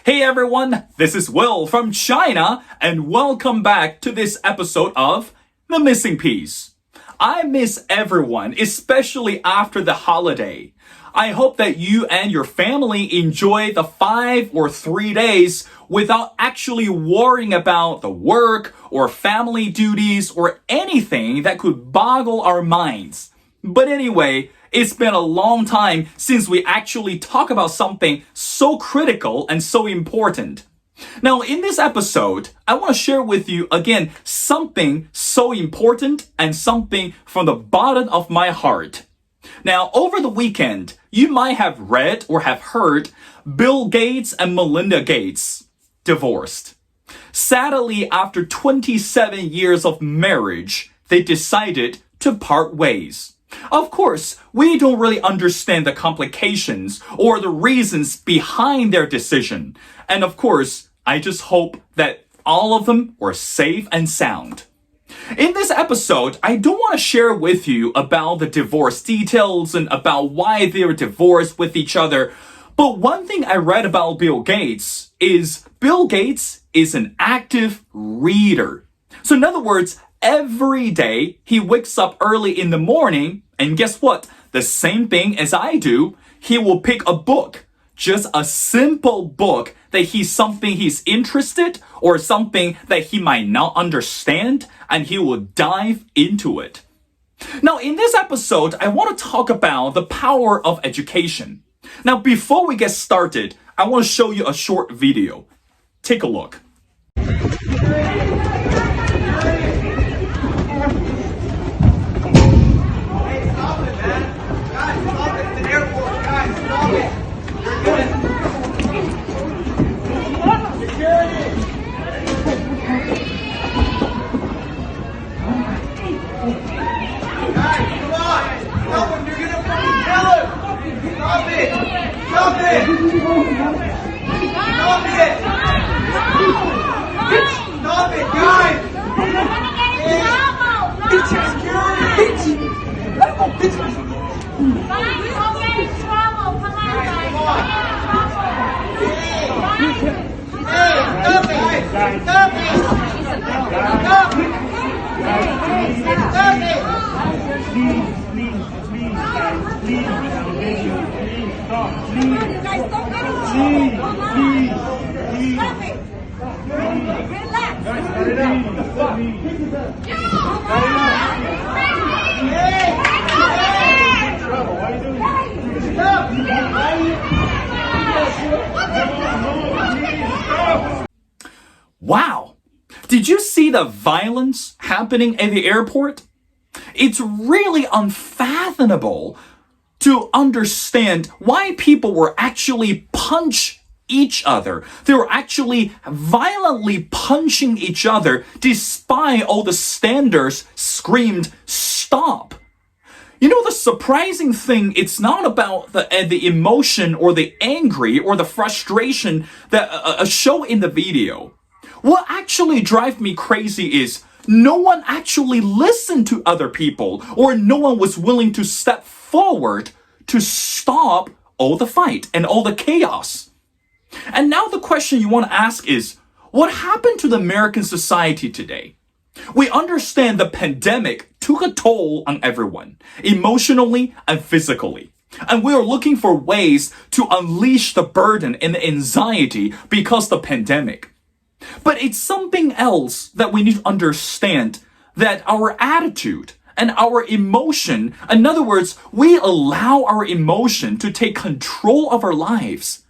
Hey everyone, this is Will from China, and welcome back to this episode of The Missing Piece. I miss everyone, especially after the holiday. I hope that you and your family enjoy the 5 or 3 days without actually worrying about the work or family duties or anything that could boggle our minds. But anyway, it's been a long time since we actually talk about something so critical and so important. Now, in this episode, I want to share with you again something so important and something from the bottom of my heart. Now, over the weekend, you might have read or have heard Bill Gates and Melinda Gates divorced. Sadly, after 27 years of marriage, they decided to part ways. Of course, we don't really understand the complications or the reasons behind their decision. And of course, I just hope that all of them were safe and sound. In this episode, I don't want to share with you about the divorce details and about why they were divorced with each other. But one thing I read about Bill Gates is Bill Gates is an active reader. So in other words, every day he wakes up early in the morning, and guess what? The same thing as I do, he will pick a book. Just a simple book that he's interested or something that he might not understand, and he will dive into it. Now, in this episode, I want to talk about the power of education. Now, before we get started, I want to show you a short video. Take a look. Wow! Did you see the violence happening at the airport? It's really unfathomable to understand why people were actually punch each other. They were actually violently punching each other despite all the standards screamed, "Stop!" You know, the surprising thing, it's not about the emotion or the angry or the frustration that show in the video. What actually drives me crazy is no one actually listened to other people, or no one was willing to step forward to stop all the fight and all the chaos. And now the question you want to ask is, what happened to the American society today? We understand the pandemic took a toll on everyone, emotionally and physically. And we are looking for ways to unleash the burden and the anxiety because of the pandemic. But it's something else that we need to understand, that our attitude and our emotion, in other words, we allow our emotion to take control of our lives.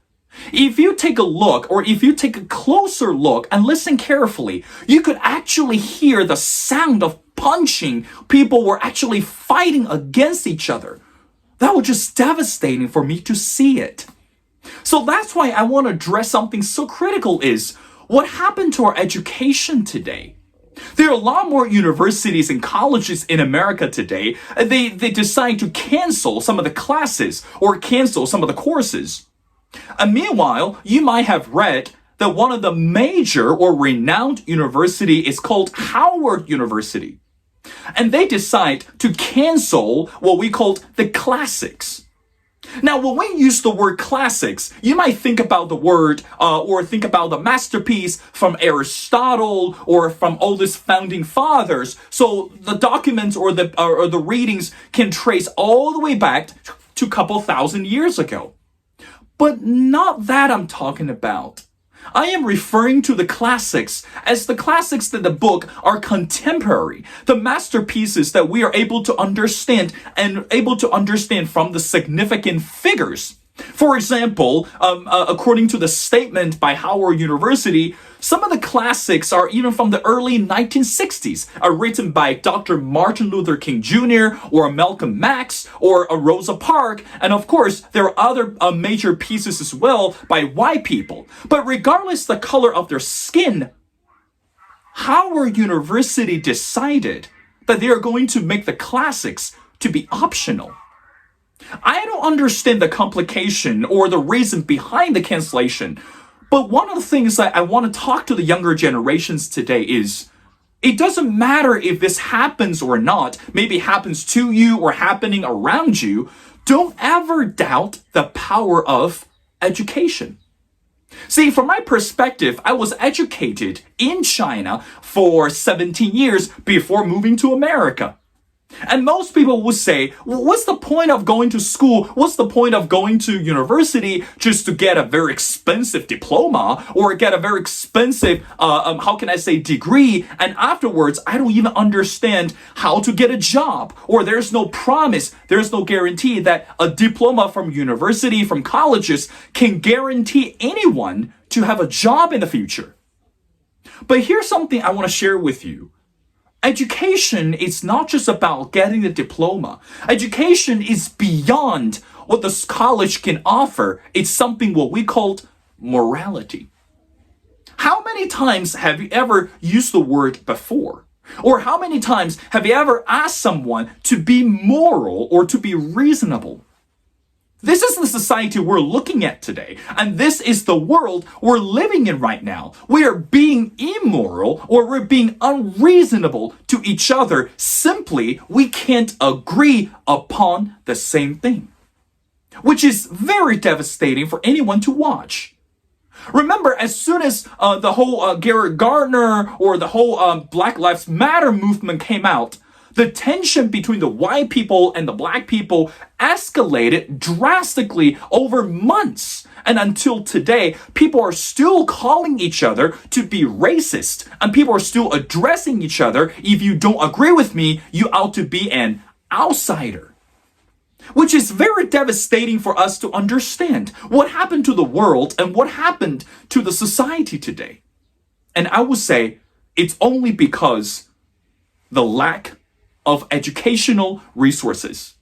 If you take a look, or if you take a closer look and listen carefully, you could actually hear the sound of punching. People were actually fighting against each other. That was just devastating for me to see it. So that's why I want to address something so critical is, what happened to our education today? There are a lot more universities and colleges in America today. They decide to cancel some of the classes or cancel some of the courses. And meanwhile, you might have read that one of the major or renowned university is called Howard University. And they decide to cancel what we called the classics. Now, when we use the word classics, you might think about the word or think about the masterpiece from Aristotle or from all these founding fathers. So the documents or the readings can trace all the way back to a couple thousand years ago. But not that I'm talking about. I am referring to the classics as the classics that the book are contemporary, the masterpieces that we are able to understand and able to understand from the significant figures. For example, according to the statement by Howard University, some of the classics are even from the early 1960s, written by Dr. Martin Luther King Jr. or Malcolm X or Rosa Parks, and of course, there are other major pieces as well by white people. But regardless the color of their skin, Howard University decided that they are going to make the classics to be optional. I don't understand the complication or the reason behind the cancellation, but one of the things that I want to talk to the younger generations today is, it doesn't matter if this happens or not, maybe it happens to you or happening around you, don't ever doubt the power of education. See, from my perspective, I was educated in China for 17 years before moving to America. And most people would say, well, what's the point of going to school? What's the point of going to university just to get a very expensive diploma or get a very expensive, degree? And afterwards, I don't even understand how to get a job, or there's no promise, there's no guarantee that a diploma from university, from colleges can guarantee anyone to have a job in the future. But here's something I want to share with you. Education is not just about getting the diploma. Education is beyond what the college can offer. It's something what we call morality. How many times have you ever used the word before? Or how many times have you ever asked someone to be moral or to be reasonable? This is the society we're looking at today, and this is the world we're living in right now. We are being immoral or we're being unreasonable to each other. Simply, we can't agree upon the same thing, which is very devastating for anyone to watch. Remember, as soon as the whole Garrett Gardner or the whole Black Lives Matter movement came out, the tension between the white people and the black people escalated drastically over months. And until today, people are still calling each other to be racist. And people are still addressing each other. If you don't agree with me, you ought to be an outsider. Which is very devastating for us to understand what happened to the world and what happened to the society today. And I would say it's only because the lack of educational resources.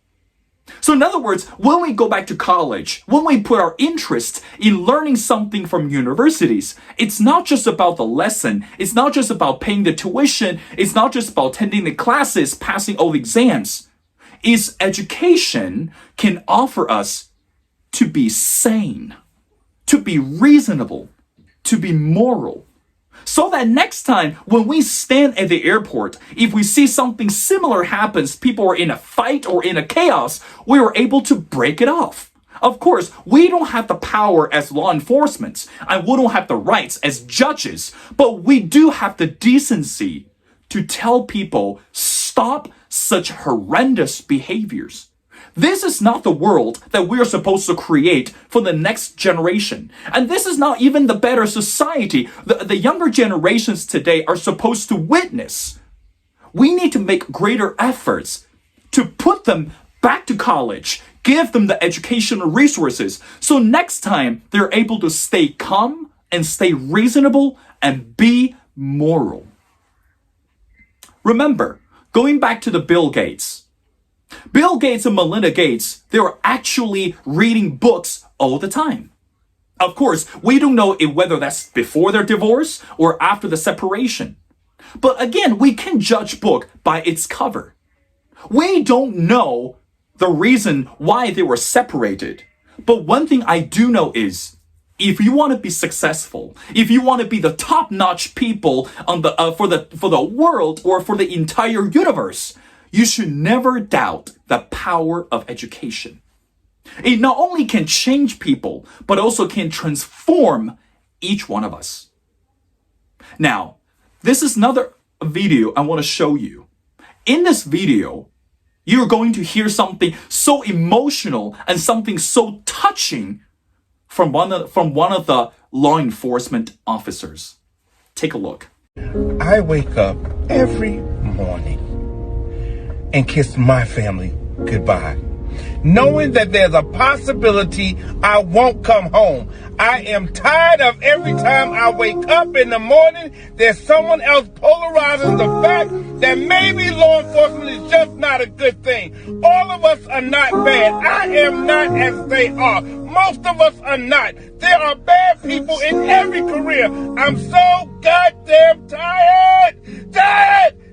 So in other words, when we go back to college, when we put our interest in learning something from universities, it's not just about the lesson, it's not just about paying the tuition, it's not just about attending the classes, passing all the exams. It's education can offer us to be sane, to be reasonable, to be moral. So that next time when we stand at the airport, if we see something similar happens, people are in a fight or in a chaos, we are able to break it off. Of course, we don't have the power as law enforcement, and we don't have the rights as judges, but we do have the decency to tell people, stop such horrendous behaviors. This is not the world that we are supposed to create for the next generation. And this is not even the better society the younger generations today are supposed to witness. We need to make greater efforts to put them back to college, give them the educational resources, so next time they're able to stay calm and stay reasonable and be moral. Remember, going back to the Bill Gates and Melinda Gates, they were actually reading books all the time. Of course, we don't know whether that's before their divorce or after the separation. But again, we can judge book by its cover. We don't know the reason why they were separated. But one thing I do know is, if you want to be successful, if you want to be the top-notch people on the for the world or for the entire universe, you should never doubt the power of education. It not only can change people, but also can transform each one of us. Now, this is another video I want to show you. In this video, you're going to hear something so emotional and something so touching from one of the law enforcement officers. Take a look. I wake up every morning and kiss my family goodbye, knowing that there's a possibility I won't come home. I am tired of every time I wake up in the morning, there's someone else polarizing the fact that maybe law enforcement is just not a good thing. All of us are not bad. I am not as they are. Most of us are not. There are bad people in every career. I'm so goddamn tired!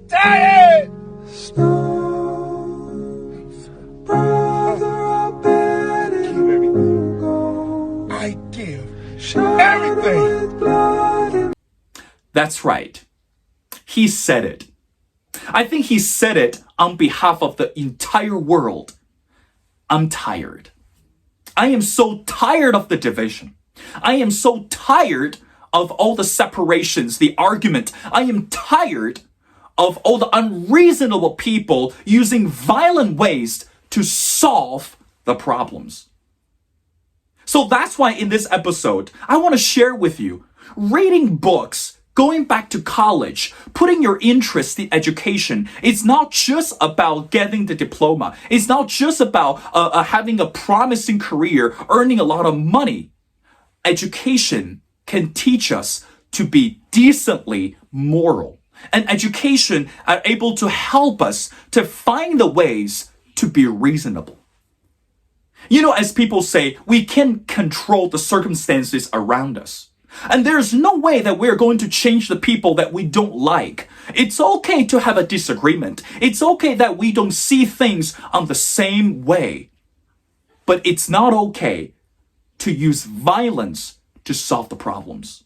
Tired! I give everything. That's right. He said it. I think he said it on behalf of the entire world. I'm tired. I am so tired of the division. I am so tired of all the separations, the argument. I am tired of all the unreasonable people using violent ways to solve the problems. So that's why in this episode, I want to share with you, reading books, going back to college, putting your interest in education. It's not just about getting the diploma. It's not just about having a promising career, earning a lot of money. Education can teach us to be decently moral. And education are able to help us to find the ways to be reasonable. You know, as people say, we can control the circumstances around us. And there's no way that we're going to change the people that we don't like. It's okay to have a disagreement. It's okay that we don't see things on the same way. But it's not okay to use violence to solve the problems.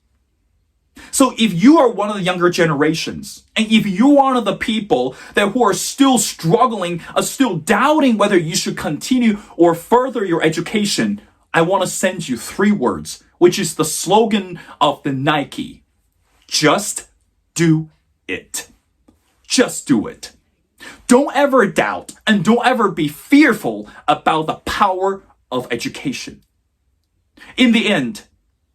So if you are one of the younger generations, and if you're one of the people who are still struggling, are still doubting whether you should continue or further your education, I want to send you 3 words, which is the slogan of the Nike. Just do it. Just do it. Don't ever doubt and don't ever be fearful about the power of education. In the end,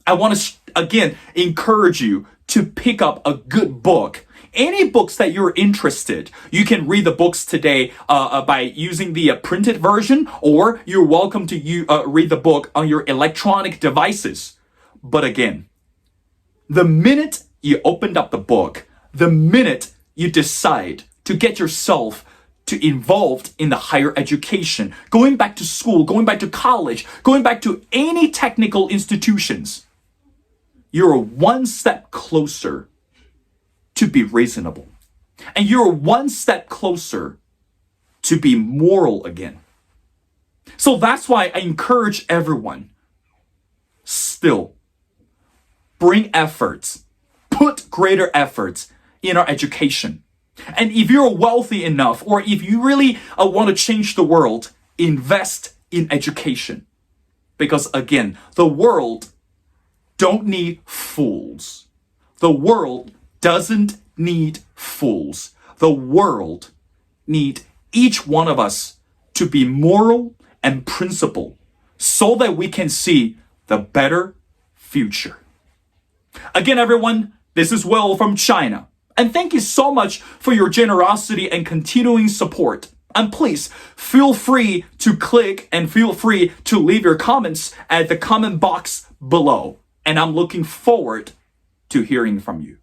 I want to again encourage you to pick up a good book. Any books that you're interested, you can read the books today by using the printed version, or you're welcome to read the book on your electronic devices. But again, the minute you opened up the book, the minute you decide to get yourself to involved in the higher education, going back to school, going back to college, going back to any technical institutions, you're one step closer to be reasonable. And you're one step closer to be moral again. So that's why I encourage everyone, still, bring efforts, put greater efforts in our education. And if you're wealthy enough, or if you really want to change the world, invest in education. Because again, the world don't need fools. The world doesn't need fools. The world needs each one of us to be moral and principled so that we can see the better future. Again, everyone, this is Will from China. And thank you so much for your generosity and continuing support. And please feel free to click and feel free to leave your comments at the comment box below. And I'm looking forward to hearing from you.